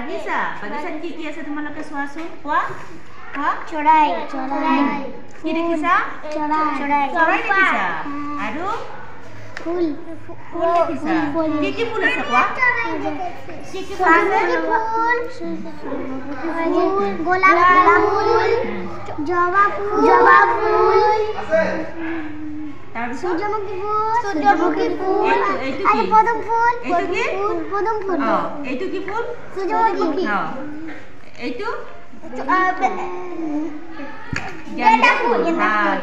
বাগিচা বাগিচাত কি আছে তোমালোকে চোৱাচোন কোৱা কোৱা চৰাই কি দেখিছা চৰাই দেখিছা আৰু ফুল ফুল দেখিছা কি ফুল আছে কোৱা কি ফুল আছে গোলাপ ফুল জবা ফুল তাৰপিছত সূৰ্যমুখী ফুল আৰু পদম ফুল এইটো কি ফুল সূৰ্যমুখী এইটো গেন্দা ফুল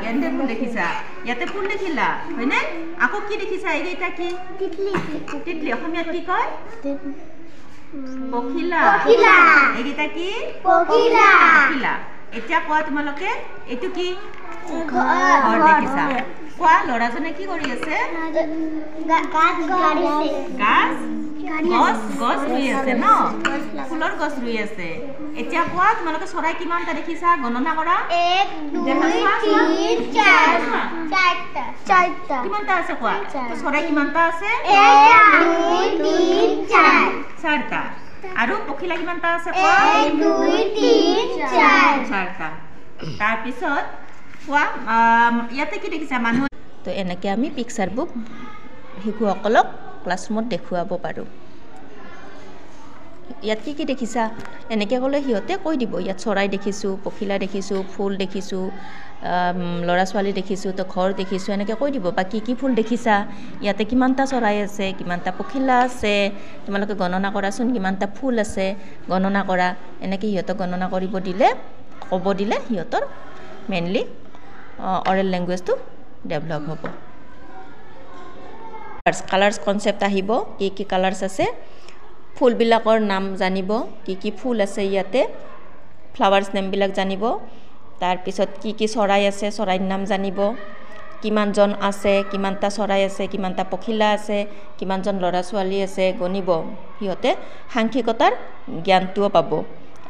গেন্দা ফুল দেখিছা ইয়াতে ফুল দেখিলা হয়নে আকৌ কি দেখিছা এইটা কি তিতলি অসমীয়াত কি কয় পখিলা এইটা কি পখিলা এতিয়া কোৱা তোমালোকে এইটো কি ঘৰ দেখিছা কোৱা ল'ৰাজনে কি কৰি আছে গছ ৰুই আছে ন ফুলৰ গছ ৰুই আছে এতিয়া কোৱা তোমালোকে চৰাই কিমানটা দেখিছা গণনা কৰা 1 2 3 4 কিমানটা আছে কোৱা চৰাই কিমানটা আছে 1 2 3 4টা আৰু পখিলা কিমানটা আছে কোৱা 1 2 3 4টা তাৰ পিছত কোৱা ইয়াতে কি দেখিছা মানুহ তো এনেকৈ আমি পিকচাৰ বুক শিশুসকলক ক্লাছৰুমত দেখুৱাব পাৰোঁ ইয়াত কি দেখিছা এনেকৈ ক'লে সিহঁতে কৈ দিব ইয়াত চৰাই দেখিছোঁ পখিলা দেখিছোঁ ফুল দেখিছোঁ ল'ৰা ছোৱালী দেখিছোঁ তো ঘৰ দেখিছোঁ এনেকৈ কৈ দিব বা কি ফুল দেখিছা ইয়াতে কিমানটা চৰাই আছে কিমানটা পখিলা আছে তোমালোকে গণনা কৰাচোন কিমানটা ফুল আছে গণনা কৰা এনেকৈ সিহঁতক গণনা কৰিব দিলে ক'ব দিলে সিহঁতৰ মেইনলি অৰেল লেংগুৱেজটো ডেভেলপ হ'ব কালাৰ্ছ কনচেপ্ট আহিব কি কালাৰ্ছ আছে ফুলবিলাকৰ নাম জানিব কি ফুল আছে ইয়াতে ফ্লাৱাৰ্ছ নেমবিলাক জানিব তাৰপিছত কি চৰাই আছে চৰাইৰ নাম জানিব কিমানজন আছে কিমানটা চৰাই আছে কিমানটা পখিলা আছে কিমানজন ল'ৰা ছোৱালী আছে গণিব সিহঁতে সাংখ্যিকতাৰ জ্ঞানটোও পাব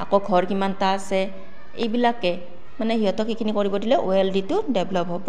আকৌ ঘৰ কিমানটা আছে এইবিলাকে মানে সিহঁতক এইখিনি কৰিব দিলে OLD টো ডেভেলপ হ'ব